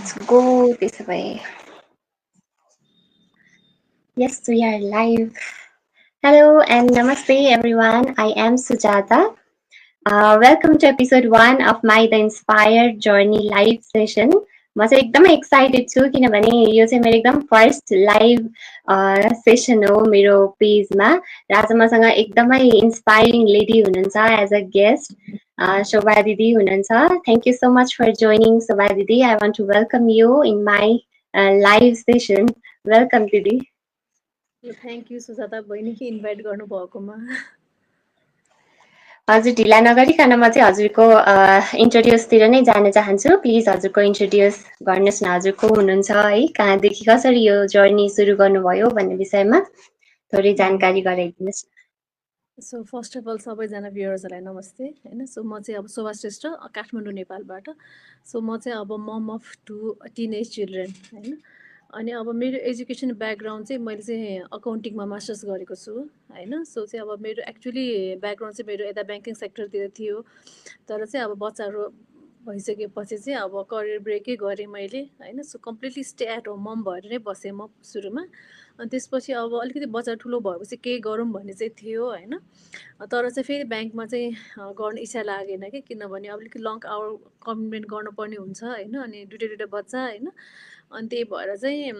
Let's go this way. Yes, we are live. Hello and namaste everyone. I am Sujata. Welcome to episode 1 of my The Inspired Journey live session. म चाहिँ एकदमै excited छु किनभने यो चाहिँ मेरो एकदम फर्स्ट लाइभ सेसन हो मेरो पेजमा र आज मसँग एकदमै इन्सपायरिङ लेडी हुनुहुन्छ एज अ गेस्ट शोभा दिदी हुनुहुन्छ. Thank you so much for joining Shobha दिदी. I want to welcome you in my live session. Welcome दिदी. थ्याङ्क यू सुजाता बहिनी इन्भाइट गर्नुभएकोमा. हजुर ढिला नगरिकन म चाहिँ हजुरको इन्ट्रोड्युसतिर नै जान चाहन्छु. प्लिज हजुरको इन्ट्रोड्युस गर्नुहोस् न, हजुर को हुनुहुन्छ है, कहाँदेखि कसरी यो जर्नी सुरु गर्नुभयो भन्ने विषयमा थोरै जानकारी गराइदिनुहोस्. सो फर्स्ट अफ अल सबैजना भ्युअर्सहरूलाई नमस्ते होइन. सो म चाहिँ अब शोभा श्रेष्ठ काठमाडौँ नेपालबाट. सो म चाहिँ अब मम अफ 2 टिनेज चिल्ड्रेन होइन. अनि अब मेरो एजुकेसन ब्याकग्राउन्ड चाहिँ मैले चाहिँ अकाउन्टिङमा मास्टर्स गरेको छु होइन. सो चाहिँ अब मेरो एक्चुली ब्याकग्राउन्ड चाहिँ मेरो यता ब्याङ्किङ सेक्टरतिर थियो. तर चाहिँ अब बच्चाहरू भइसकेपछि चाहिँ अब करियर ब्रेकै गरेँ मैले होइन. So completely stay at home mom भएर नै बसेँ म सुरुमा. अनि त्यसपछि अब अलिकति बच्चा ठुलो भएपछि केही गरौँ भन्ने चाहिँ थियो होइन. तर चाहिँ फेरि ब्याङ्कमा चाहिँ गर्न इच्छा लागेन कि, किनभने अब अलिकति लङ आवर कमिटमेन्ट गर्नुपर्ने हुन्छ होइन. अनि दुइटा बच्चा होइन. अनि त्यही भएर चाहिँ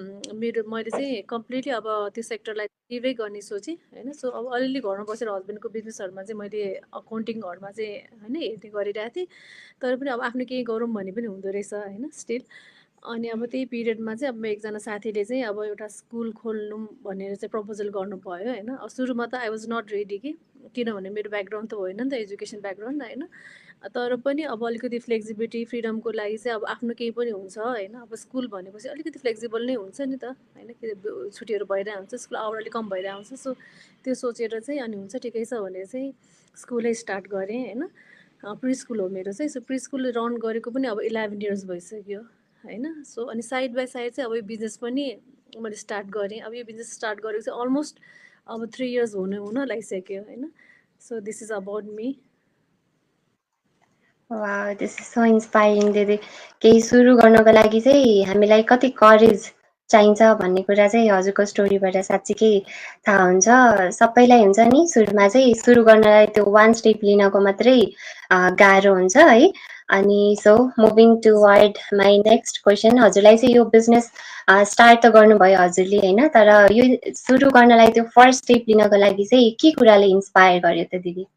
मैले चाहिँ कम्प्लिटली अब त्यो सेक्टरलाई लिभै गर्ने सोचेँ होइन. सो अब अलिअलि घरमा बसेर हस्बेन्डको बिजनेसहरूमा चाहिँ मैले अकाउन्टिङहरूमा चाहिँ होइन हेर्ने गरिरहेको थिएँ. तर पनि अब आफ्नो केही गरौँ भन्ने पनि हुँदो रहेछ होइन स्टिल. अनि अब त्यही पिरियडमा चाहिँ अब एकजना साथीले चाहिँ अब एउटा स्कुल खोल्नु भनेर चाहिँ प्रपोजल गर्नुभयो होइन. अब सुरुमा त आई वाज नट रेडी कि, किनभने मेरो ब्याकग्राउन्ड त होइन नि त एजुकेसन ब्याकग्राउन्ड होइन. तर पनि अब अलिकति फ्लेक्सिबिलिटी फ्रिडमको लागि चाहिँ अब आफ्नो केही पनि हुन्छ होइन. अब स्कुल भनेपछि अलिकति फ्लेक्सिबल नै हुन्छ नि त होइन. कि छुट्टीहरू भइरहेको हुन्छ, स्कुल आवर अलिक कम भइरहेको हुन्छ. सो त्यो सोचेर चाहिँ अनि हुन्छ ठिकै छ भनेर चाहिँ स्कुलै स्टार्ट गरेँ होइन. प्रि स्कुल हो मेरो चाहिँ. सो प्रि स्कुल रन गरेको पनि अब 11 इयर्स भइसक्यो होइन. सो अनि साइड बाई साइड चाहिँ अब यो बिजनेस पनि मैले स्टार्ट गरेँ. अब यो बिजनेस स्टार्ट गरेको चाहिँ अलमोस्ट अब 3 इयर्स हुन लागिसक्यो होइन. So this is about me. Wow, this is so inspiring दिदी. केही सुरु गर्नको लागि चाहिँ हामीलाई कति करेज चाहिन्छ भन्ने कुरा चाहिँ हजुरको स्टोरीबाट साँच्चीकै थाहा हुन्छ. सबैलाई हुन्छ नि सुरुमा चाहिँ सुरु गर्नलाई त्यो वान स्टेप लिनको मात्रै गाह्रो हुन्छ है. अनि so moving toward my next question, हजुरलाई चाहिँ यो बिजनेस स्टार्ट त गर्नुभयो हजुरले होइन, तर यो सुरु गर्नलाई त्यो फर्स्ट स्टेप लिनको लागि चाहिँ के कुराले इन्सपायर गर्यो त दिदी?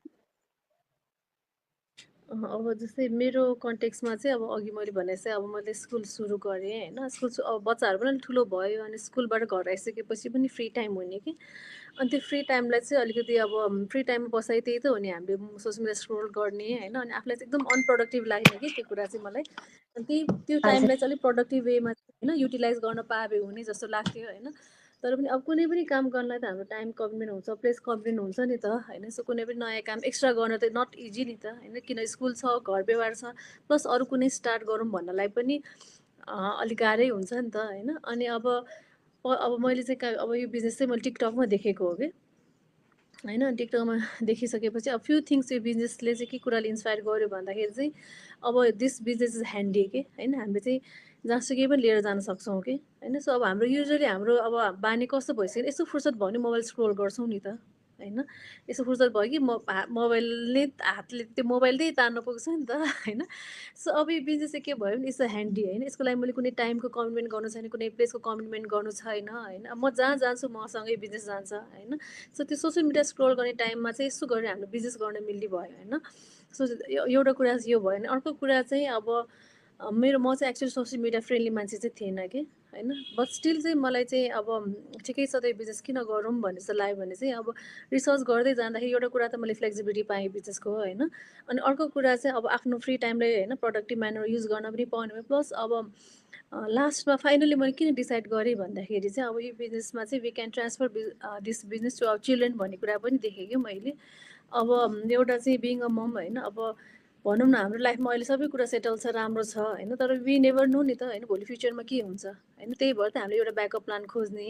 अब जस्तै मेरो कन्टेक्समा चाहिँ अब अघि मैले भने चाहिँ अब मैले स्कुल सुरु गरेँ होइन. स्कुल अब बच्चाहरू पनि अलिक ठुलो भयो अनि स्कुलबाट घर आइसकेपछि पनि फ्री टाइम हुने कि. अनि त्यो फ्री टाइमलाई चाहिँ अलिकति अब फ्री टाइममा बसाइ त्यही त हो नि, हामीले सोसियल मिडिया स्क्रोल गर्ने होइन. अनि आफूलाई चाहिँ एकदम अनप्रोडक्टिभ लाग्ने कि त्यो कुरा चाहिँ मलाई. अनि त्यो टाइमलाई चाहिँ अलिक प्रोडक्टिभ वेमा होइन युटिलाइज गर्न पाए हुने जस्तो लाग्थ्यो होइन. तर पनि अब कुनै पनि काम गर्नलाई त हाम्रो टाइम कमिटमेन्ट हुन्छ, प्लेस कमिटमेन्ट हुन्छ नि त होइन. सो कुनै पनि नयाँ काम एक्स्ट्रा गर्न त नट इजी नि त होइन. किन स्कुल छ, घर व्यवहार छ, प्लस अरू कुनै स्टार्ट गरौँ भन्नलाई पनि अलिक गाह्रै हुन्छ नि त होइन. अनि अब मैले चाहिँ अब यो बिजनेस चाहिँ मैले टिकटकमा देखेको हो कि होइन. टिकटकमा देखिसकेपछि अब फ्यु थिङ्स यो बिजनेसले चाहिँ के कुराले इन्सपायर गर्यो भन्दाखेरि चाहिँ अब दिस बिजनेस इज ह्यान्डी कि होइन. हामीले चाहिँ जहाँसुकै पनि लिएर जान सक्छौँ कि होइन. सो अब हाम्रो युजली हाम्रो अब बानी कस्तो भइसक्यो, यसो फुर्सद भयो भने मोबाइल स्क्रोल गर्छौँ नि त होइन. यसो फुर्सद भयो कि मोबाइलले हातले त्यो मोबाइल त्यही तान्नु पुग्छ नि त होइन. सो अब यो बिजनेस चाहिँ के भयो भने इट्स अ ह्यान्डी होइन. यसको लागि मैले कुनै टाइमको कमिटमेन्ट गर्नु छैन, कुनै प्लेसको कमिटमेन्ट गर्नु छैन होइन. म जहाँ जान्छु मसँगै बिजनेस जान्छ होइन. सो त्यो सोसियल मिडिया स्क्रोल गर्ने टाइममा चाहिँ यसो गरेर हाम्रो बिजनेस गर्न मिल्ने भयो होइन. सो एउटा कुरा यो भयो भने अर्को कुरा चाहिँ अब म चाहिँ एक्चुअली सोसियल मिडिया फ्रेन्डली मान्छे चाहिँ थिएन कि होइन. बट स्टिल चाहिँ मलाई चाहिँ अब ठिकै छ त यो बिजनेस किन गरौँ भन्ने जस्तो लाग्यो भने चाहिँ अब रिसर्च गर्दै जाँदाखेरि एउटा कुरा त मैले फ्लेक्सिबिलिटी पाएँ बिजनेसको होइन. अनि अर्को कुरा चाहिँ अब आफ्नो फ्री टाइमलाई होइन प्रोडक्टिभ म्यानर युज गर्न पनि पाउने भयो. प्लस अब लास्टमा फाइनली मैले किन डिसाइड गरेँ भन्दाखेरि चाहिँ अब यो बिजनेसमा चाहिँ we can transfer this business to our children भन्ने कुरा पनि देखेँ कि मैले. अब एउटा चाहिँ बिङ अ मम होइन. अब भनौँ न हाम्रो लाइफमा अहिले सबै कुरा सेटल छ, राम्रो छ होइन. तर वी नेभर नो नि त होइन भोलि फ्युचरमा के हुन्छ होइन. त्यही भएर त हामीले एउटा ब्याकअप प्लान खोज्ने,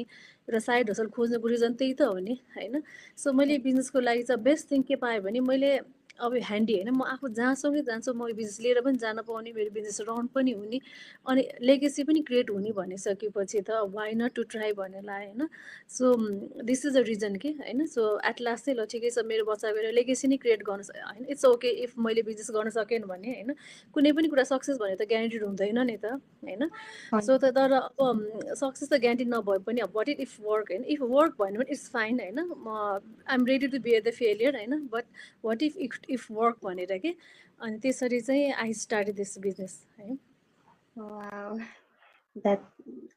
एउटा साइड हसल खोज्नेको रिजन त्यही त हो नि होइन. सो मैले बिजनेसको लागि चाहिँ बेस्ट थिङ के पाएँ भने मैले अब ह्यान्डी होइन, म आफू जहाँसँगै जान्छु म बिजनेस लिएर पनि जान पाउने, मेरो बिजनेस रन पनि हुने अनि लेगेसी पनि क्रिएट हुने भनिसकेपछि त वाइ नट टु ट्राई भन्नेलाई होइन। So this is the reason कि होइन। सो एट लास्ट चाहिँ ल ठिकै छ, मेरो बच्चा गएर लेगेसी नै क्रिएट गर्न होइन, इट्स ओके इफ मैले बिजनेस गर्न सकेन भने होइन। कुनै पनि कुरा सक्सेस भने त ग्यारेन्टेड हुँदैन नि त होइन। सो त तर अब सक्सेस त ग्यारेन्टी नभए पनि अब वाट इफ वर्क होइन, इफ वर्क भन्यो भने इट्स फाइन होइन, म I'm ready to bear the failure होइन, बट वाट इफ वर्क भनेर के। अनि त्यसरी चाहिँ आई स्टार्टेड दिस बिजनेस है। वाउ, द्याट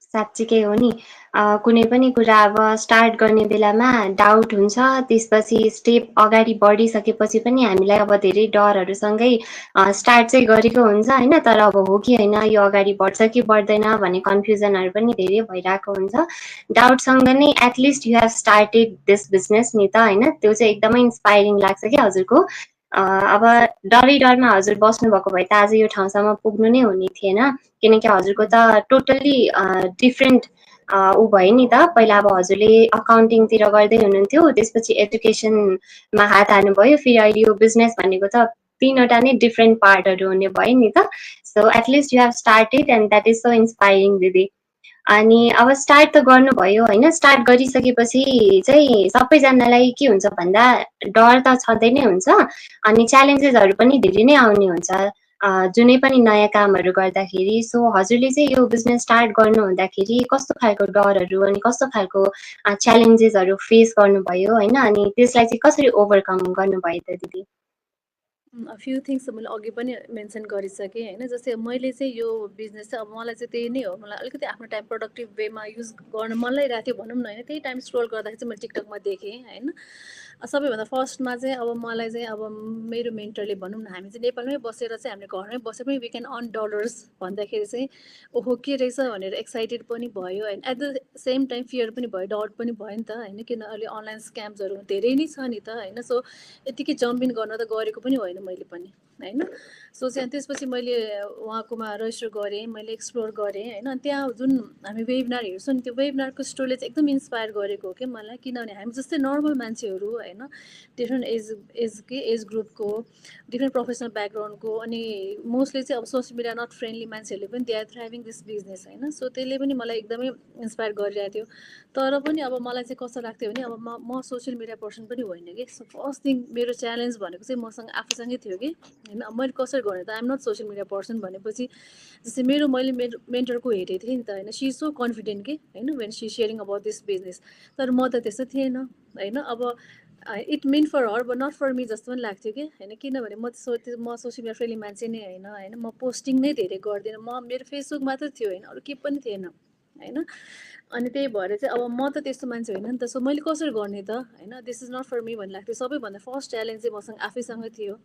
साँच्चीकै हो नि। कुनै पनि कुरा अब स्टार्ट गर्ने बेलामा डाउट हुन्छ, त्यसपछि स्टेप अगाडि बढिसकेपछि पनि हामीलाई अब धेरै डरहरूसँगै स्टार्ट चाहिँ गरेको हुन्छ होइन। तर अब हो कि होइन, यो अगाडि बढ्छ कि बढ्दैन भन्ने कन्फ्युजनहरू पनि धेरै भइरहेको हुन्छ। डाउटसँग नै at least you have started this business नि त होइन, त्यो चाहिँ एकदमै इन्सपाइरिङ लाग्छ कि हजुरको। अब डरै डरमा हजुर बस्नुभएको भए त आज यो ठाउँसम्म पुग्नु नै हुने थिएन, किनकि हजुरको त टोटल्ली डिफ्रेन्ट ऊ भयो नि त। पहिला अब हजुरले अकाउन्टिङतिर गर्दै हुनुहुन्थ्यो, त्यसपछि एजुकेसनमा हात हाल्नुभयो, फेरि अहिले यो बिजनेस भनेको त 3वटा नै डिफ्रेन्ट पार्टहरू हुने भयो नि त। So at least you have started and that is so inspiring दिदी। अनि अब स्टार्ट त गर्नुभयो होइन, स्टार्ट गरिसकेपछि चाहिँ सबैजनालाई के हुन्छ भन्दा डर त छँदै नै हुन्छ, अनि च्यालेन्जेसहरू पनि धेरै नै आउने हुन्छ जुनै पनि नयाँ कामहरू गर्दाखेरि। सो हजुरले चाहिँ यो बिजनेस स्टार्ट गर्नु हुँदाखेरि कस्तो खालको डरहरू अनि कस्तो खालको च्यालेन्जेसहरू फेस गर्नुभयो होइन, अनि त्यसलाई चाहिँ कसरी ओभरकम गर्नुभयो त दिदी? फ्यु थिङ्स त मैले अघि पनि मेन्सन गरिसकेँ होइन। जस्तै मैले चाहिँ यो बिजनेस चाहिँ अब मलाई चाहिँ त्यही नै हो, मलाई अलिकति आफ्नो टाइम प्रोडक्टिभ वेमा युज गर्न मन लागिरहेको थियो भनौँ न होइन। त्यही टाइम स्क्रोल गर्दाखेरि चाहिँ मैले टिकटकमा देखेँ होइन। सबैभन्दा फर्स्टमा चाहिँ अब मलाई चाहिँ अब मेरो मेन्टरले भनौँ न, हामी चाहिँ नेपालमै बसेर चाहिँ हामीले घरमै बसेर पनि वी क्यान अर्न डलर्स भन्दाखेरि चाहिँ ओहो के रहेछ भनेर एक्साइटेड पनि भयो होइन। At the same time fear पनि भयो, डाउट पनि भयो नि त होइन, किन अहिले अनलाइन स्क्याम्सहरू धेरै नै छ नि त होइन। सो यतिकै जम्प इन गर्न त गरेको पनि होइन मैले पनि होइन। सो चाहिँ त्यसपछि मैले उहाँकोमा रजिस्टर गरेँ, मैले एक्सप्लोर गरेँ होइन। त्यहाँ जुन हामी वेबिनार हेर्छौँ नि, त्यो वेबिनारको स्टोरीले चाहिँ एकदम इन्सपायर गरेको हो कि मलाई, किनभने हामी जस्तै नर्मल मान्छेहरू होइन, डिफ्रेन्ट एज ग्रुपको, डिफ्रेन्ट प्रोफेसनल ब्याकग्राउन्डको, अनि मोस्टली चाहिँ अब सोसियल मिडिया नट फ्रेन्डली मान्छेहरूले पनि they are thriving this business होइन। सो त्यसले पनि मलाई एकदमै इन्सपायर गरिरहेको थियो। तर पनि अब मलाई चाहिँ कस्तो लाग्थ्यो भने अब म सोसियल मिडिया पर्सन पनि होइन कि। सो फर्स्ट थिङ मेरो च्यालेन्ज भनेको चाहिँ मसँग आफूसँगै थियो कि होइन। अब मैले कसरी गर्ने त, I'm not social media person भनेपछि जस्तै मैले मेरो मेन्टरको हेरेको थिएँ नि त होइन। सी इज सो कन्फिडेन्ट कि होइन when she sharing about this business. तर म त त्यस्तो थिएन होइन। अब it mean for her but not for me जस्तो पनि लाग्थ्यो कि होइन। किनभने म सोसियल मिडिया फ्रेन्डली मान्छे नै होइन। म पोस्टिङ नै धेरै गर्दिनँ, मेरो फेसबुक मात्रै थियो होइन, अरू केही पनि थिएन होइन। अनि त्यही भएर चाहिँ अब म त त्यस्तो मान्छे होइन नि त। सो मैले कसरी गर्ने त होइन, this is not for me भन्ने लाग्थ्यो। सबैभन्दा फर्स्ट च्यालेन्ज चाहिँ मसँग आफैसँग थियो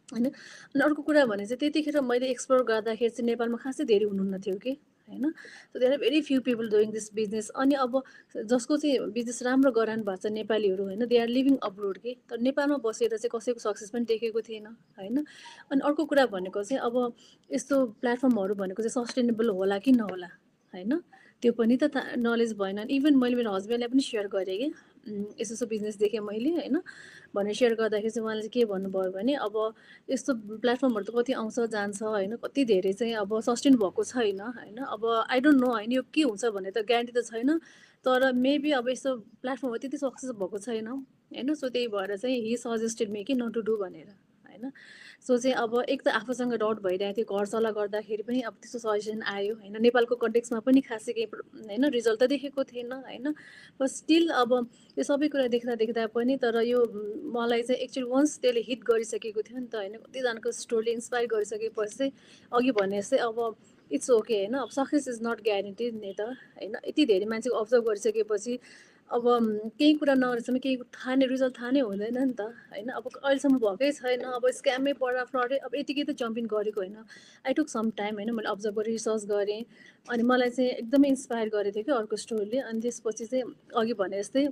होइन। अनि अर्को कुरा भने चाहिँ त्यतिखेर मैले एक्सप्लोर गर्दाखेरि चाहिँ नेपालमा खासै धेरै हुनुहुन्न थियो कि होइन। So there are very few people doing this business. अनि अब जसको चाहिँ बिजनेस राम्रो गराउनु भएको छ नेपालीहरू होइन, दे आर लिभिङ अब्रोड कि। तर नेपालमा बसेर चाहिँ कसैको सक्सेस पनि देखेको थिएन होइन। अनि अर्को कुरा भनेको चाहिँ अब यस्तो प्लेटफर्महरू भनेको चाहिँ सस्टेनेबल होला कि नहोला होइन, त्यो पनि त नलेज भएन। इभन मैले मेरो हस्बेन्डलाई पनि सेयर गरेँ कि यस्तो यस्तो बिजनेस देखेँ मैले होइन भनेर सेयर गर्दाखेरि चाहिँ उहाँले चाहिँ के भन्नुभयो भने अब यस्तो प्लेटफर्महरू त कति आउँछ जान्छ होइन, कति धेरै चाहिँ अब सस्टेन भएको छैन होइन। अब आई डोन्ट नो होइन यो के हुन्छ भन्ने त ग्यारेन्टी त छैन, तर मेबी अब यस्तो प्लेटफर्महरू त्यति सक्सेस भएको छैन होइन। सो त्यही भएर चाहिँ हि सजेस्टेड मी कि नट टु डु भनेर होइन। सो चाहिँ अब एक त आफूसँग डाउट भइरहेको थियो, घर सल्लाह गर्दाखेरि पनि अब त्यस्तो सजेसन आयो होइन। नेपालको कन्टेक्समा पनि खासै केही होइन रिजल्ट त देखेको थिएन होइन। बट स्टिल अब यो सबै कुरा देख्दा देख्दा पनि तर यो मलाई चाहिँ एक्चुअली वन्स त्यसले हिट गरिसकेको थियो नि त होइन। कतिजनाको स्टोरीले इन्सपायर गरिसकेपछि चाहिँ अघि भने जस्तै अब इट्स ओके होइन। अब सक्सेस इज नट ग्यारेन्टेड नि त होइन। यति धेरै मान्छेको अब्जर्भ गरिसकेपछि अब केही कुरा नरहेसम्म केही थाहा नै रिजल्ट थाहा नै हुँदैन नि त होइन। अब अहिलेसम्म भएकै छैन, अब स्क्यामै पढा फ्रडै अब यतिकै त जम्प इन गरेको होइन। आई टुक सम टाइम होइन, मैले अब्जर्भ गरेँ, रिसर्च गरेँ, अनि मलाई चाहिँ एकदमै इन्सपायर गरेको थियो कि अर्को स्टोरीले। अनि त्यसपछि चाहिँ अघि भने जस्तै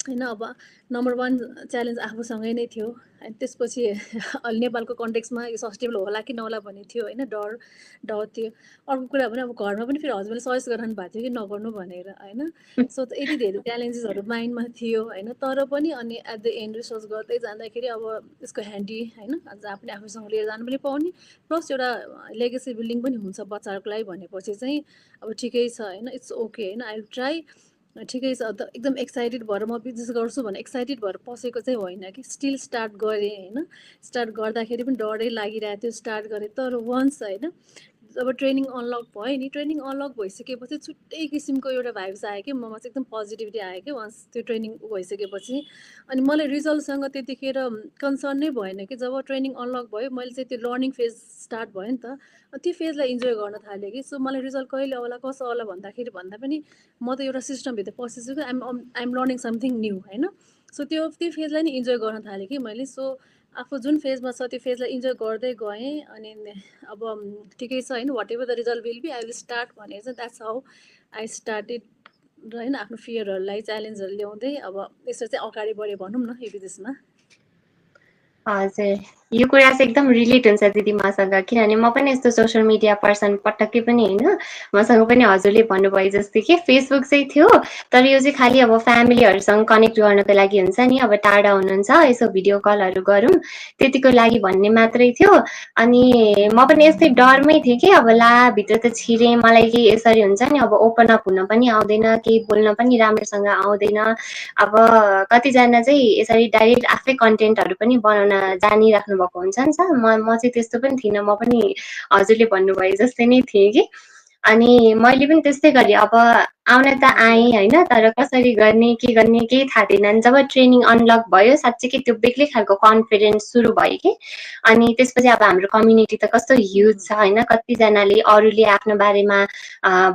होइन अब नम्बर 1 च्यालेन्ज आफूसँगै नै थियो अनि त्यसपछि अहिले नेपालको कन्टेक्समा यो सस्टेबल होला कि नहोला भन्ने थियो होइन डर थियो। अर्को कुरा भने अब घरमा पनि फेरि हस्बेन्डले सजेस्ट गरिरहनु भएको थियो कि नगर्नु भनेर होइन। सो यति धेरै च्यालेन्जेसहरू माइन्डमा थियो होइन, तर पनि अनि एट द एन्ड रिसर्च गर्दै जाँदाखेरि अब यसको ह्यान्डी होइन जहाँ पनि आफूसँग लिएर जानु पनि पाउने, प्लस एउटा लेगेसी बिल्डिङ पनि हुन्छ बच्चाहरूको लागि भनेपछि चाहिँ अब ठिकै छ होइन, इट्स ओके होइन, आई विल ट्राई, ठिकै छ। अन्त एकदम एक्साइटेड भएर म बिजनेस गर्छु भने एक्साइटेड भएर पसेको चाहिँ होइन कि, स्टिल स्टार्ट गरेँ होइन। स्टार्ट गर्दाखेरि पनि डरै लागिरहेको थियो, स्टार्ट गरेँ, तर वन्स होइन जब ट्रेनिङ अनलक भयो नि, ट्रेनिङ अनलक भइसकेपछि छुट्टै किसिमको एउटा भाइब्स आयो कि ममा चाहिँ एकदम पोजिटिभिटी आयो कि वन्स त्यो ट्रेनिङ भइसकेपछि। अनि मलाई रिजल्टसँग त्यतिखेर कन्सर्न नै भएन कि, जब ट्रेनिङ अनलक भयो मैले चाहिँ त्यो लर्निङ फेज स्टार्ट भयो नि त, त्यो फेजलाई इन्जोय गर्न थालेँ कि। सो मलाई रिजल्ट कहिले आउला कसो आउला भन्दाखेरि भन्दा पनि म त एउटा सिस्टमभित्र पसेछु कि आइएम लर्निङ समथिङ न्यू होइन। सो त्यो फेजलाई नि इन्जोय गर्न थालेँ कि मैले। सो आफू जुन फेजमा छ त्यो फेजलाई इन्जोय गर्दै गएँ अनि अब ठिकै छ होइन, whatever the result will be I will start भनेर चाहिँ द्याट्स हाउ आई स्टार्टेड होइन। आफ्नो फियरहरूलाई च्यालेन्जहरू ल्याउँदै अब यसरी चाहिँ अगाडि बढेँ भनौँ न यो बिजनेसमा। हजुर, यो कुरा चाहिँ एकदम रिलेट हुन्छ दिदी मसँग, किनभने म पनि यस्तो सोसियल मिडिया पर्सन पटक्कै पनि होइन। मसँग पनि हजुरले भन्नुभयो जस्तै कि फेसबुक चाहिँ थियो, तर यो चाहिँ खालि अब फ्यामिलीहरूसँग कनेक्ट गर्नको लागि हुन्छ नि, अब टाढा हुनुहुन्छ यसो भिडियो कलहरू गरौँ त्यतिको लागि भन्ने मात्रै थियो। अनि म पनि यस्तै डरमै थिएँ कि अब ला भित्र त छिरेँ, मलाई कि यसरी हुन्छ नि, अब ओपन अप हुन पनि आउँदैन, केही बोल्न पनि राम्रोसँग आउँदैन। अब कतिजना चाहिँ यसरी डाइरेक्ट आफै कन्टेन्टहरू पनि बनाउन जानिराख्नु भएको हुन्छ नि त। म चाहिँ त्यस्तो पनि थिइनँ, म पनि हजुरले भन्नुभयो जस्तै नै थिएँ कि। अनि मैले पनि त्यस्तै गरेँ, अब आउन त आएँ होइन, तर कसरी गर्ने के गर्ने केही थाहा थिएन। जब ट्रेनिङ अनलक भयो साँच्चीकै त्यो बेग्लै खालको कन्फिडेन्स सुरु भयो कि। अनि त्यसपछि अब हाम्रो कम्युनिटी त कस्तो ह्युज छ होइन, कतिजनाले अरूले आफ्नो बारेमा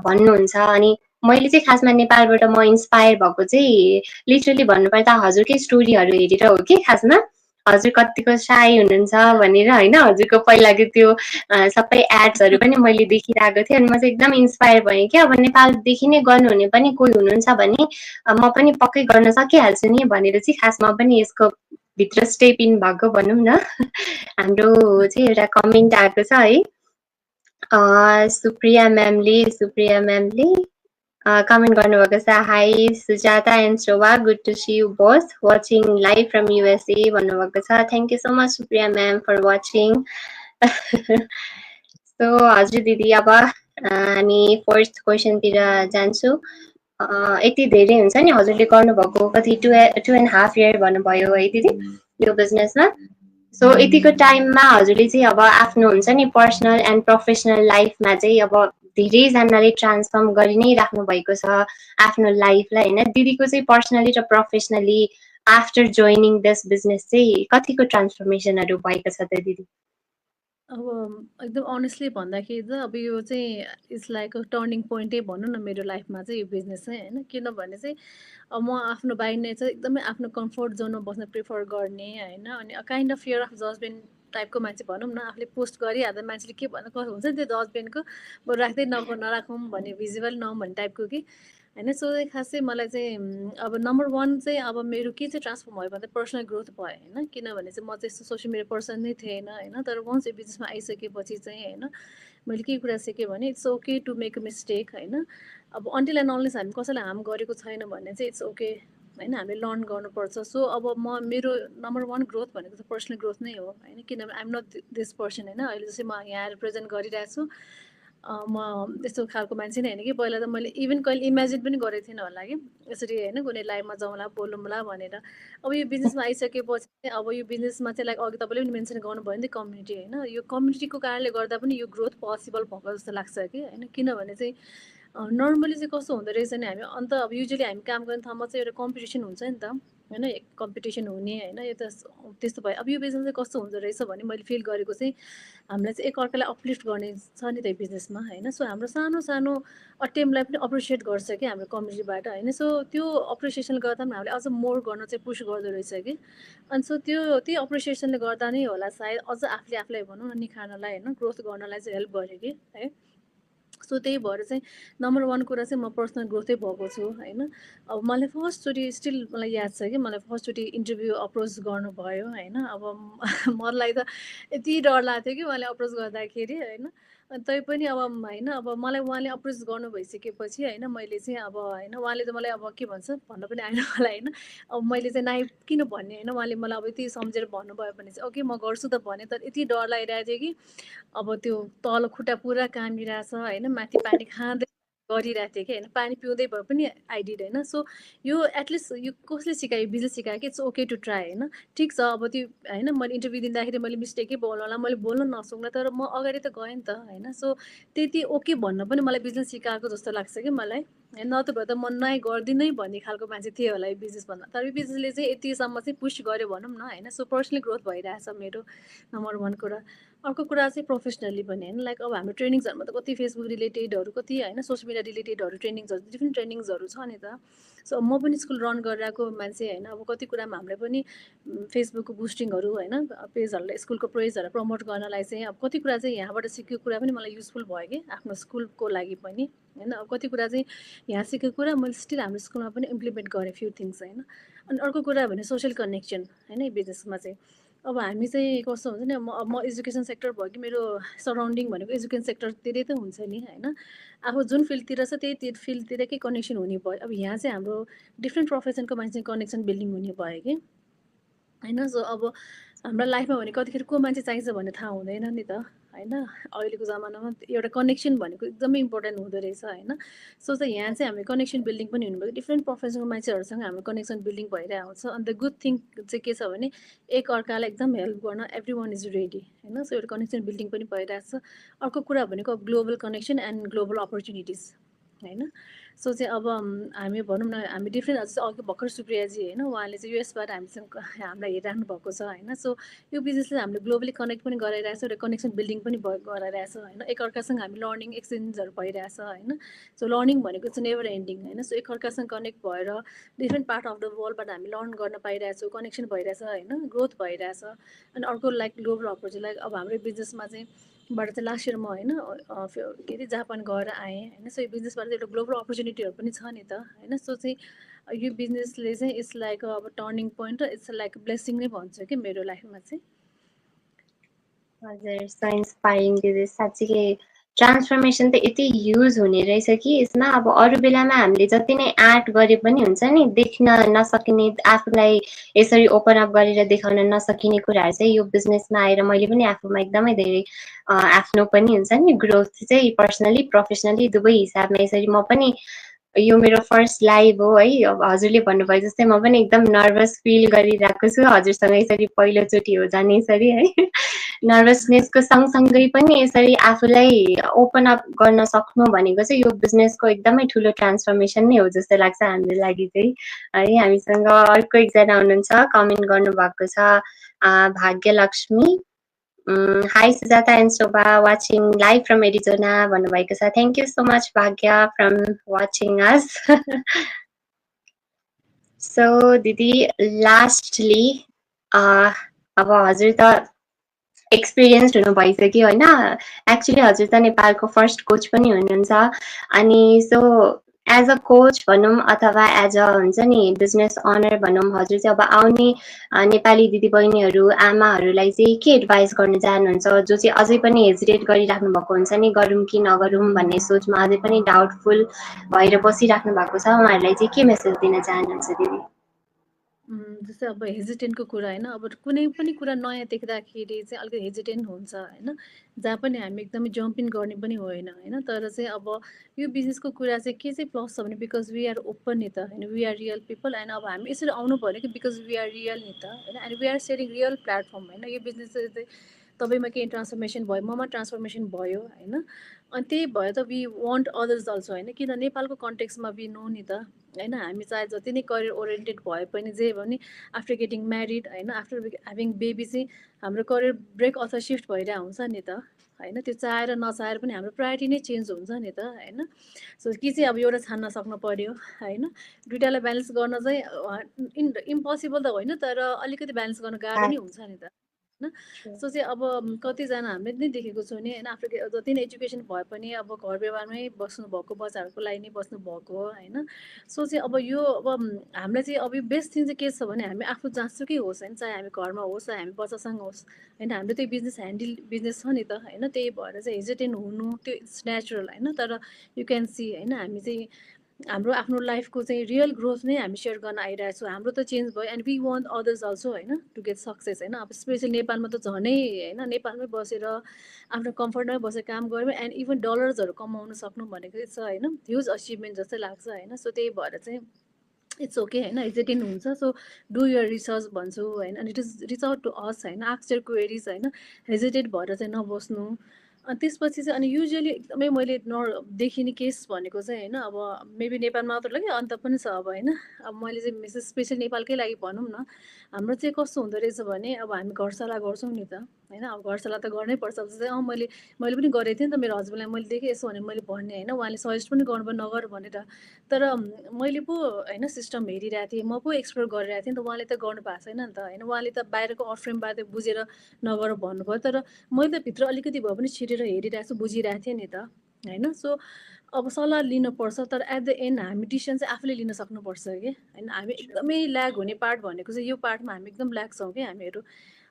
भन्नुहुन्छ। अनि मैले चाहिँ खासमा नेपालबाट म इन्सपायर भएको चाहिँ लिटरली भन्नुपर्दा हजुरकै स्टोरीहरू हेरेर हो कि खासमा। हजुर कतिको साई हुनुहुन्छ भनेर होइन, हजुरको पहिलाको त्यो सबै एड्सहरू पनि मैले देखिरहेको थिएँ। अनि म चाहिँ एकदम इन्सपायर भएँ कि अब नेपालदेखि नै गर्नुहुने पनि कोही हुनुहुन्छ भने म पनि पक्कै गर्न सकिहाल्छु नि भनेर चाहिँ खासमा पनि यसको भित्र स्टेप इन भएको भनौँ न। हाम्रो चाहिँ एउटा कमेन्ट आएको छ है, सुप्रिया म्यामले comment गर्नुभएको छ, hi Sujata and Shobha, good to see you both watching live from USA भन्नुभएको छ। Thank you so much Supriya ma'am for watching. So हजुर दिदी अब हामी फर्स्ट क्वेसनतिर जान्छु। यति धेरै हुन्छ नि हजुरले गर्नुभएको कति 2.5 year भन्नुभयो है दिदी यो बिजनेसमा। सो यतिको टाइममा हजुरले चाहिँ अब आफ्नो हुन्छ नि पर्सनल एन्ड प्रोफेसनल लाइफमा चाहिँ अब धेरैजनाले ट्रान्सफर्म गरि नै राख्नु भएको छ आफ्नो लाइफलाई होइन। दिदीको चाहिँ पर्सनली र professionally after joining this business चाहिँ कतिको ट्रान्सफर्मेसनहरू भएको छ त दिदी? अब एकदम अनेस्टली भन्दाखेरि चाहिँ अब यो चाहिँ इट्स लाइक अ टर्निङ पोइन्टै भनौँ न मेरो लाइफमा चाहिँ यो बिजनेस चाहिँ होइन। किनभने चाहिँ अब म आफ्नो बाई नेचर एकदमै आफ्नो कम्फोर्ट जोनमा बस्न प्रिफर गर्ने होइन। अनि kind of fear of judgement टाइपको मान्छे भनौँ न। आफूले पोस्ट गरिहाल्दा मान्छेले के भन्नु कसो हुन्छ नि त्यो जजमेन्टको, बरु राख्दै नराखौँ भन्ने, भिजिबल नहुँ भन्ने टाइपको कि होइन। सो खास चाहिँ मलाई चाहिँ अब नम्बर 1 चाहिँ अब मेरो के चाहिँ ट्रान्सफर्म भयो भन्दा पर्सनल ग्रोथ भयो होइन। किनभने चाहिँ म त्यस्तो सोसियल मिडिया पर्सन नै थिएन होइन। तर वन्स यो बिजनेसमा आइसकेपछि चाहिँ होइन मैले के कुरा सिकेँ भने it's okay to make a mistake होइन। अब अन्टिल एन्ड अनलेस हामी कसैलाई हार्म गरेको छैन भने चाहिँ इट्स ओके होइन, हामीले लर्न गर्नुपर्छ। सो अब मेरो नम्बर 1 ग्रोथ भनेको चाहिँ पर्सनल ग्रोथ नै हो होइन। किनभने आइएम नट दिस पर्सन होइन। अहिले जस्तै म यहाँ आएर प्रेजेन्ट गरिरहेको छु, म त्यस्तो खालको मान्छे नै होइन कि। पहिला त मैले इभन कहिले इमेजिन पनि गरेको थिइनँ होला कि यसरी होइन कुनै लाइभमा जाउँला बोलौँला भनेर। अब यो बिजनेसमा आइसकेपछि चाहिँ अब यो बिजनेसमा चाहिँ लाइक अघि तपाईँले पनि मेन्सन गर्नुभयो नि त कम्युनिटी होइन। यो कम्युनिटीको कारणले गर्दा पनि यो ग्रोथ पोसिबल भएको जस्तो लाग्छ कि होइन। किनभने चाहिँ नर्मली चाहिँ कस्तो हुँदो रहेछ नि, हामी अन्त अब युजली हामी काम गर्ने ठाउँमा चाहिँ एउटा कम्पिटिसन हुन्छ नि त होइन, कम्पिटिसन हुने होइन। यो त त्यस्तो भयो। अब यो बिजनेस चाहिँ कस्तो हुँदो रहेछ भने मैले फिल गरेको चाहिँ हामीलाई चाहिँ एकअर्कालाई अपलिफ्ट गर्ने छ नि त बिजनेसमा होइन। सो हाम्रो सानो सानो अटेम्पलाई पनि अप्रिसिएट गर्छ कि हाम्रो कम्युनिटीबाट होइन। सो त्यो अप्रिसिएसन गर्दा पनि हामीले अझ मोर गर्न चाहिँ पुस गर्दो रहेछ कि। अनि सो त्यही अप्रिसिएसनले गर्दा नै होला सायद अझ आफूलाई भनौँ न निखार्नलाई होइन, ग्रोथ गर्नलाई चाहिँ हेल्प गर्यो कि है। सो त्यही भएर चाहिँ नम्बर 1 कुरा चाहिँ म पर्सनल ग्रोथै भएको छु हैन। अब मलाई फर्स्टचोटि स्टिल मलाई याद छ कि मलाई फर्स्टचोटि इन्टरभ्यू अप्रोच गर्नुभयो हैन। अब मलाई त यति डर लाग्थ्यो कि उहाँले अप्रोच गर्दाखेरि हैन। तैपनि अब हैन अब मलाई उहाँले अप्रोच गर्नु भइसकेपछि हैन मैले चाहिँ अब हैन उहाँले त मलाई अब के भन्छ भन्न पनि आएन मलाई हैन। अब मैले चाहिँ नाइ किन भन्ने हैन उहाँले मलाई अब यति सम्झेर भन्नुभयो भने चाहिँ ओके म गर्छु त भने तर यति डर लागिरहेको थियो कि अब त्यो तल खुट्टा पुरा कामिरहेछ हैन माथि पानी खाँदै गरिरहेको थिएँ कि हैन पानी पिउँदै भए पनि आई डिड हैन। सो यो एटलिस्ट यो कसले सिकायो बिजनेस सिकायो कि इट्स ओके टु ट्राई हैन। ठिक छ अब त्यो हैन मैले इन्टरभ्यू दिँदाखेरि मैले मिस्टेकै बोल्नु होला मैले बोल्न नसक्नु तर म अगाडि त गएँ नि त हैन। सो त्यति ओके भन्न पनि मलाई बिजनेस सिकाएको जस्तो लाग्छ कि मलाई नत्र त म नै गर्दिनै भन्ने खालको मान्छे थिएँ होला यो बिजनेस भन्दा तर यो बिजनेसले चाहिँ यतिसम्म चाहिँ पुस गर्यो भनौँ न हैन। सो पर्सनली ग्रोथ भइरहेछ मेरो नम्बर 1 कुरा। अर्को कुरा चाहिँ प्रोफेसनली पनि हैन लाइक अब हाम्रो ट्रेनिङ्सहरूमा त कति फेसबुक रिलेटेडहरू कति हैन सोसियल मिडिया रिलेटेडहरू ट्रेनिङ्सहरू डिफ्रेन्ट ट्रेनिङ्सहरू छ नि त। सो म पनि स्कुल रन गरिरहेको मान्छे हैन अब कति कुरामा हामीले पनि फेसबुकको बुस्टिङहरू हैन पेजहरूलाई स्कुलको पेजहरू प्रमोट गर्नलाई चाहिँ अब कति कुरा चाहिँ यहाँबाट सिकेको कुरा पनि मलाई युजफुल भयो कि आफ्नो स्कुलको लागि पनि हैन। अब कति कुरा चाहिँ यहाँ सिकेको कुरा मैले स्टिल हाम्रो स्कुलमा पनि इम्प्लिमेन्ट गरेँ फ्यु थिङ्स हैन। अनि अर्को कुरा भने सोसियल कनेक्सन हैन बिजनेसमा चाहिँ अब हामी चाहिँ कस्तो हुन्छ नि म एजुकेसन सेक्टर भयो कि मेरो सराउन्डिङ भनेको एजुकेसन सेक्टरतिरै त हुन्छ नि हैन। अब जुन फिल्डतिर छ त्यही फिल्डतिरकै कनेक्सन हुने भयो। अब यहाँ चाहिँ हाम्रो डिफ्रेन्ट प्रोफेसनको मान्छे कनेक्सन बिल्डिङ हुने भयो कि हैन। सो अब हाम्रो लाइफमा भने कतिखेर को मान्छे चाहिन्छ भन्ने थाहा हुँदैन नि त हैन। अहिलेको जमानामा एउटा कनेक्सन भनेको एकदमै इम्पोर्टेन्ट हुँदो रहेछ हैन। सो चाहिँ यहाँ चाहिँ हामीले कनेक्सन बिल्डिङ पनि हुनुभयो डिफ्रेन्ट प्रोफेसनको मान्छेहरूसँग हाम्रो कनेक्सन बिल्डिङ भइरहेको छ। अन्त गुड थिङ चाहिँ के छ भने एक अर्कालाई एकदम हेल्प गर्न एभ्री वान इज रेडी हैन। सो एउटा कनेक्सन बिल्डिङ पनि भइरहेछ। अर्को कुरा भनेको global connection and global opportunities हैन। सो चाहिँ अब हामी भनौँ न हामी डिफ्रेन्ट जस्तै अघि भर्खर सुप्रियाजी हैन उहाँले चाहिँ युएसबाट हामीसँग हामीलाई हेरिराख्नु भएको छ हैन। सो यो बिजनेसले हामीले ग्लोबली कनेक्ट पनि गराइरहेछ एउटा कनेक्सन बिल्डिङ पनि गराइरहेछ हैन। एकअर्कासँग हामी लर्निङ एक्सचेन्जहरू भइरहेछ हैन। सो लर्निङ भनेको चाहिँ नेभर एन्डिङ हैन। सो एकअर्कासँग कनेक्ट भएर डिफ्रेन्ट पार्ट अफ द वर्ल्डबाट हामी लर्न गर्न पाइरहेछौँ कनेक्सन भइरहेछ हैन ग्रोथ भइरहेछ। अनि अर्को लाइक ग्लोबल अपर्च्युनिटी लाइक अब हाम्रो बिजनेसमा चाहिँ बाट चाहिँ लास्ट इयर म हैन के अरे जापान गएर आएँ हैन। सो यो बिजनेसबाट चाहिँ एउटा ग्लोबल अपर्च्युनिटीहरू पनि छ नि त हैन। सो चाहिँ यो बिजनेसले चाहिँ इट्स लाइक अब टर्निङ पोइन्ट र इट्स लाइक ब्लेसिङ नै भन्छु कि मेरो लाइफमा चाहिँ। हजुर सो इन्सपायरिङ दिदी साँच्चीकै ट्रान्सफर्मेसन त यति ह्युज हुने रहेछ कि यसमा अब अरू बेलामा हामीले जति नै आर्ट गरे पनि हुन्छ नि देख्न नसकिने आफूलाई यसरी ओपन अप गरेर देखाउन नसकिने कुराहरू चाहिँ यो बिजनेसमा आएर मैले पनि आफूमा एकदमै धेरै आफ्नो पनि हुन्छ नि ग्रोथ चाहिँ पर्सनली प्रोफेसनली दुवै हिसाबमा यसरी म पनि यो मेरो फर्स्ट लाइभ हो है। अब हजुरले भन्नुभयो जस्तै म पनि एकदम नर्भस फिल गरिरहेको छु हजुरसँग यसरी पहिलोचोटि हो जाने यसरी है। नर्भसनेसको सँगसँगै पनि यसरी आफूलाई ओपन अप गर्न सक्नु भनेको चाहिँ यो बिजनेसको एकदमै ठुलो ट्रान्सफर्मेसन नै हो जस्तो लाग्छ हाम्रो लागि चाहिँ है। हामीसँग अर्को एकजना हुनुहुन्छ कमेन्ट गर्नुभएको छ Bhagyalakshmi Hi Sujata and Shobha watching live from Arizona भन्नुभएको छ। Thank you so much Bhagya from watching us. So दिदी lastly अब हजुर त एक्सपिरियन्स्ड हुनु भइसक्यो होइन। एक्चुली हजुर त नेपालको फर्स्ट कोच पनि हुनुहुन्छ अनि सो एज अ कोच भनौँ अथवा एज अ हुन्छ नि बिजनेस अनर भनौँ हजुर चाहिँ अब आउने नेपाली दिदीबहिनीहरू आमाहरूलाई चाहिँ के एडभाइस गर्न चाहनुहुन्छ जो चाहिँ अझै पनि हेजिटेट गरिराख्नु भएको हुन्छ नि गरौँ कि नगरौँ भन्ने सोचमा अझै पनि डाउटफुल भएर बसिराख्नु भएको छ उहाँहरूलाई चाहिँ के मेसेज दिन चाहनुहुन्छ दिदी? जस्तै अब हेजिटेन्टको कुरा होइन अब कुनै पनि कुरा नयाँ देख्दाखेरि चाहिँ अलिकति हेजिटेन्ट हुन्छ होइन। जहाँ पनि हामी एकदमै जम्पिङ गर्ने पनि होइन होइन। तर चाहिँ अब यो बिजनेसको कुरा चाहिँ के चाहिँ प्लस छ भने बिकज वी आर ओपन नि त होइन we are real people and अब हामी यसरी आउनु पऱ्यो कि बिकज वी आर रियल नि त होइन and we are sharing real platform होइन। यो बिजनेस चाहिँ तपाईँमा केही ट्रान्सफर्मेसन भयो ममा ट्रान्सफर्मेसन भयो होइन। अनि त्यही भयो त वी वान्ट अदर्स अल्सो होइन किन नेपालको कन्टेक्समा वी नो नि त होइन। हामी चाहे जति नै करियर ओरिएन्टेड भए पनि जे भने आफ्टर गेटिङ म्यारिड होइन आफ्टर ह्याभिङ बेबी चाहिँ हाम्रो करियर ब्रेक अथवा सिफ्ट भइरहेको हुन्छ नि त होइन। त्यो चाहेर नचाहेर पनि हाम्रो प्रायोरिटी नै चेन्ज हुन्छ नि त होइन। सो कि चाहिँ अब एउटा छान्न सक्नु पऱ्यो होइन। दुइटालाई ब्यालेन्स गर्न चाहिँ इम्पोसिबल त होइन तर अलिकति ब्यालेन्स गर्न गाह्रो नै हुन्छ नि त होइन सो चाहिँ अब कतिजना हामीले नै देखेको छौँ नि होइन आफ्नो जति नै एजुकेसन भए पनि अब घर व्यवहारमै बस्नुभएको बच्चाहरूको लागि नै बस्नुभएको होइन सो चाहिँ अब यो अब हामीलाई चाहिँ अब यो बेस्ट थिङ चाहिँ के छ भने हामी आफू जहाँसुकै होस् होइन चाहे हामी घरमा होस् चाहे हामी बच्चासँग होस् होइन हाम्रो त्यो बिजनेस छ नि त होइन त्यही भएर चाहिँ हेजिटेन्ट हुनु त्यो इट्स नेचुरल होइन तर यु क्यान सी होइन हामी चाहिँ हाम्रो आफ्नो लाइफको चाहिँ रियल ग्रोथ नै हामी सेयर गर्न आइरहेको छौँ हाम्रो त चेन्ज भयो and we want others also होइन टु गेट सक्सेस होइन अब स्पेसली नेपालमा त झनै होइन नेपालमै बसेर आफ्नो कम्फर्टमै बसेर काम गऱ्यो एन्ड इभन डलर्सहरू कमाउनु सक्नु भनेको छ होइन ह्युज अचिभमेन्ट जस्तै लाग्छ होइन सो त्यही भएर चाहिँ इट्स ओके होइन हेजिटेन्ट हुन्छ सो डु यर रिसर्च भन्छु होइन अनि it is reach out to us होइन आस्क योर क्वेरिज होइन हेजिटेट भएर चाहिँ नबस्नु अनि त्यसपछि चाहिँ अनि युजली एकदमै मैले देखिने केस भनेको चाहिँ होइन अब मेबी नेपालमा मात्र लाग्यो अन्त पनि छ अब होइन अब मैले चाहिँ स्पेसली नेपालकै लागि भनौँ न हाम्रो चाहिँ कस्तो हुँदो रहेछ भने अब हामी घरसल्लाह गर्छौँ नि त होइन अब घरसल्लाह त गर्नै पर्छ जस्तै मैले पनि गरेको थिएँ नि त मेरो हस्बेन्डलाई मैले देखेँ यसो भने मैले भन्ने होइन उहाँले सजेस्ट पनि गर्नुभयो नगर भनेर तर मैले पो होइन सिस्टम हेरिरहेको थिएँ म पो एक्सप्लोर गरिरहेको थिएँ नि त उहाँले त गर्नु भएको छैन नि त होइन उहाँले त बाहिरको अफ्रेमबाट बुझेर नगर भन्नुभयो तर मैले त भित्र अलिकति भए पनि छिरेर हेरिरहेको छु बुझिरहेको थिएँ नि त होइन सो अब सल्लाह लिनुपर्छ तर एट द एन्ड हामी डिसिसन चाहिँ आफूले लिन सक्नुपर्छ कि होइन हामी एकदमै ल्याग हुने पार्ट भनेको चाहिँ यो पार्टमा हामी एकदम ल्याग छौँ कि हामीहरू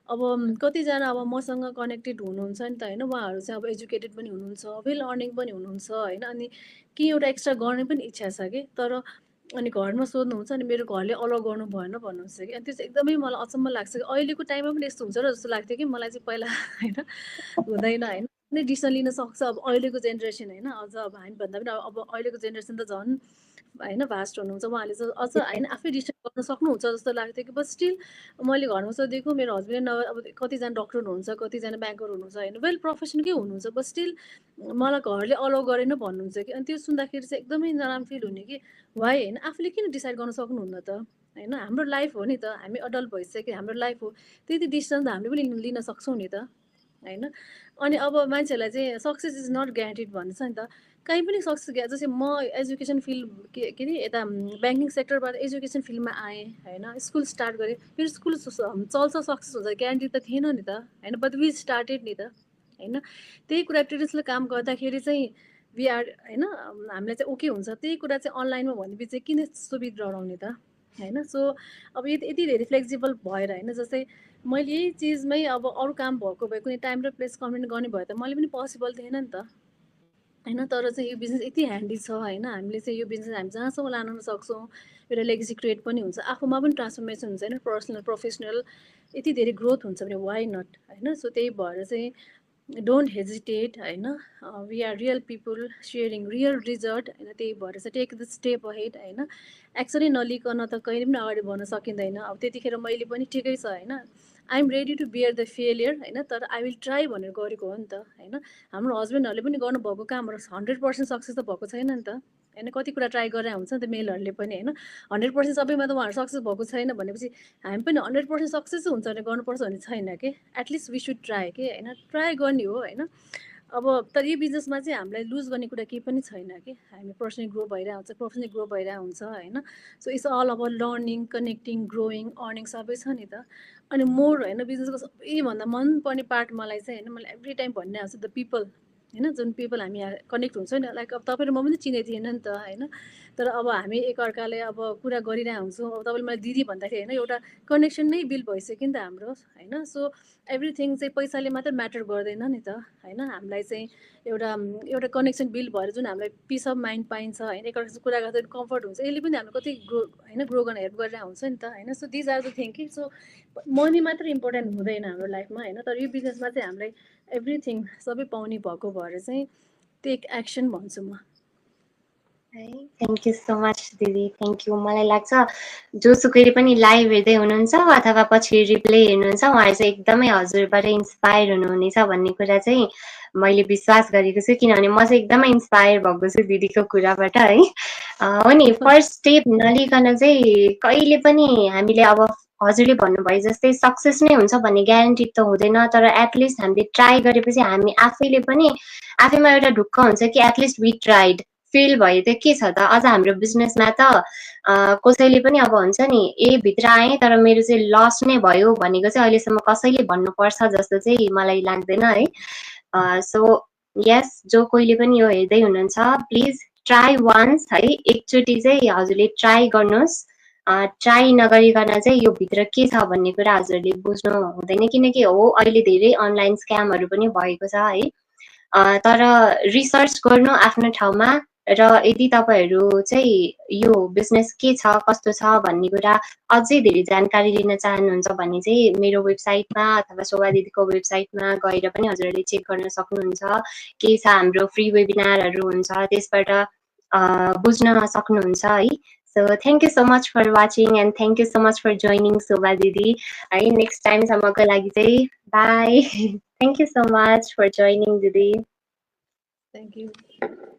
अब कतिजना अब मसँग कनेक्टेड हुनुहुन्छ नि त होइन उहाँहरू चाहिँ अब एजुकेटेड पनि हुनुहुन्छ वेल अर्निङ पनि हुनुहुन्छ होइन अनि के एउटा एक्स्ट्रा गर्ने पनि इच्छा छ कि तर अनि घरमा सोध्नुहुन्छ अनि मेरो घरले अलाउ गर्नु भएन भन्नुहुन्छ कि अनि त्यो चाहिँ एकदमै मलाई अचम्म लाग्छ कि अहिलेको टाइममा पनि यस्तो हुन्छ र जस्तो लाग्थ्यो कि मलाई चाहिँ पहिला होइन हुँदैन होइन कुनै डिसिसन लिन सक्छ अब अहिलेको जेनेरेसन होइन अझ अब हामीभन्दा पनि अब अहिलेको जेनेरेसन त झन् होइन भास्ट हुनुहुन्छ उहाँले चाहिँ अझ होइन आफै डिसिसन गर्न सक्नुहुन्छ जस्तो लाग्थ्यो कि बट स्टिल मैले घरमा सोधेको मेरो हस्बेन्डले अब कतिजना डक्टर हुनुहुन्छ कतिजना ब्याङ्कर हुनुहुन्छ होइन वेल प्रोफेसनकै हुनुहुन्छ बट स्टिल मलाई घरले अलाउ गरेन भन्नुहुन्छ कि अनि त्यो सुन्दाखेरि चाहिँ एकदमै नराम्रो फिल हुने कि वाइ होइन आफूले किन डिसाइड गर्न सक्नुहुन्न त होइन हाम्रो लाइफ हो नि त हामी अडल्ट भइसक्यो हाम्रो लाइफ हो त्यति डिसिसन त हामीले पनि लिन सक्छौँ नि त होइन अनि अब मान्छेहरूलाई चाहिँ सक्सेस इज नट ग्यारेन्टेड भन्छ नि त कहीँ पनि सक्सेस जस्तै म एजुकेसन फिल्ड के अरे यता ब्याङ्किङ सेक्टरबाट एजुकेसन फिल्डमा आएँ होइन स्कुल स्टार्ट गरेँ फेरि स्कुल चल्छ सक्सेस हुन्छ ग्यारेन्टी त थिएन नि त होइन बट वी स्टार्टेड नि त होइन त्यही कुरा ट्रेडिसनल काम गर्दाखेरि चाहिँ वी आर होइन हामीलाई चाहिँ ओके हुन्छ त्यही कुरा चाहिँ अनलाइनमा भनेपछि चाहिँ किन सुविधा डराउने त होइन सो अब यति धेरै फ्लेक्सिबल भएर होइन जस्तै मैले यही चिजमै अब अरू काम भएको भए कुनै टाइम र प्लेस कमेन्ट गर्ने भए त मैले पनि पोसिबल थिएन नि त होइन तर चाहिँ यो बिजनेस यति ह्यान्डी छ होइन हामीले चाहिँ यो बिजनेस हामी जहाँसम्म लान सक्छौँ एउटा लेगेसी क्रिएट पनि हुन्छ आफूमा पनि ट्रान्सफर्मेसन हुन्छ होइन पर्सनल प्रोफेसनल यति धेरै ग्रोथ हुन्छ भने वाइ नट होइन सो त्यही भएर चाहिँ डोन्ट हेजिटेट होइन we are real people sharing real result होइन त्यही भएर चाहिँ टेक द स्टेप अहेड होइन एक्चुअली नलिकन त कहिले पनि अगाडि बढ्न सकिँदैन अब त्यतिखेर मैले पनि ठिकै छ होइन I am ready to bear the failure होइन तर आई विल ट्राई भनेर गरेको हो नि त होइन हाम्रो हस्बेन्डहरूले पनि गर्नुभएको कामहरू 100% सक्सेस त भएको छैन नि त होइन कति कुरा ट्राई गरेर हुन्छ नि त मेलहरूले पनि होइन 100% सबैमा त उहाँहरू सक्सेस भएको छैन भनेपछि हामी पनि 100% सक्सेस हुन्छ भने गर्नुपर्छ भन्ने छैन कि एटलिस्ट वी सुड ट्राई कि होइन ट्राई गर्ने हो होइन अब तर यो बिजनेसमा चाहिँ हामीलाई लुज गर्ने कुरा केही पनि छैन कि हामी पर्सनली ग्रो भइरहेको हुन्छ प्रोफेसनली ग्रो भइरहेको हुन्छ होइन so it's all about learning connecting growing earning सबै छ नि त अनि मोर होइन बिजनेसको सबैभन्दा मनपर्ने पार्ट मलाई चाहिँ होइन मलाई एभ्री टाइम भन्ने आउँछ द पिपल होइन जुन पिपल हामी कनेक्ट हुन्छ नि लाइक अब तपाईँ र म पनि चिनेको थिएन नि त होइन तर अब हामी एकअर्काले अब कुरा गरिरहेको हुन्छौँ अब तपाईँले मलाई दिदी भन्दाखेरि होइन एउटा कनेक्सन नै बिल्ड भइसक्यो नि त हाम्रो होइन सो एभ्रिथिङ चाहिँ पैसाले मात्रै म्याटर गर्दैन नि त होइन हामीलाई चाहिँ एउटा कनेक्सन बिल्ड भएर जुन हामीलाई पिस अफ माइन्ड पाइन्छ होइन एकअर्कासँग कुरा गर्दा कम्फर्ट हुन्छ यसले पनि हामीलाई कति ग्रो गर्न हेल्प गरिरहेको हुन्छ नि त होइन so these are the thing कि सो मनी मात्र इम्पोर्टेन्ट हुँदैन हाम्रो लाइफमा होइन तर यो बिजनेसमा चाहिँ हामीलाई एभ्रिथिङ सबै पाउने भएको भएर चाहिँ टेक एक्सन भन्छु म थ्याङ्क यू सो मच दिदी थ्याङ्क यू मलाई लाग्छ जोसुकैले पनि लाइभ हेर्दै हुनुहुन्छ अथवा पछि रिप्ले हेर्नुहुन्छ उहाँहरू चाहिँ एकदमै हजुरबाट इन्सपायर हुनुहुनेछ भन्ने कुरा चाहिँ मैले विश्वास गरेको छु किनभने म चाहिँ एकदमै इन्सपायर भएको छु दिदीको कुराबाट है हो नि फर्स्ट स्टेप नलिकन चाहिँ कहिले पनि हामीले अब हजुरले भन्नुभयो जस्तै सक्सेस नै हुन्छ भन्ने ग्यारेन्टी त हुँदैन तर एटलिस्ट हामीले ट्राई गरेपछि हामी आफैले पनि आफैमा एउटा ढुक्क हुन्छ कि एटलिस्ट वी ट्राइड फेल भयो त के छ त, अझ हाम्रो बिजनेसमा त कसैले पनि अब हुन्छ नि भित्र आएँ तर मेरो चाहिँ लस नै भयो भनेको चाहिँ अहिलेसम्म कसैले भन्नुपर्छ जस्तो चाहिँ मलाई लाग्दैन है। सो यस, जो कोहीले पनि यो हेर्दै हुनुहुन्छ प्लिज ट्राई वान्स है, एकचोटि चाहिँ हजुरले ट्राई गर्नुहोस्। ट्राई नगरिकन चाहिँ यो भित्र के छ भन्ने कुरा हजुरले बुझ्नु हुँदैन, किनकि हो अहिले धेरै अनलाइन स्क्यामहरू पनि भएको छ है। तर रिसर्च गर्नु आफ्नो ठाउँमा, र यदि तपाईँहरू चाहिँ यो बिजनेस के छ कस्तो छ भन्ने कुरा अझै धेरै जानकारी लिन चाहनुहुन्छ भने चाहिँ मेरो वेबसाइटमा अथवा शोभा दिदीको वेबसाइटमा गएर पनि हजुरहरूले चेक गर्न सक्नुहुन्छ। के छ हाम्रो फ्री वेबिनारहरू हुन्छ, त्यसबाट बुझ्न सक्नुहुन्छ है। So thank you so much for watching and thank you so much for joining Shobha दिदी है। नेक्स्ट टाइमसम्मको लागि चाहिँ bye. Thank you so much for joining दिदी। Thank you.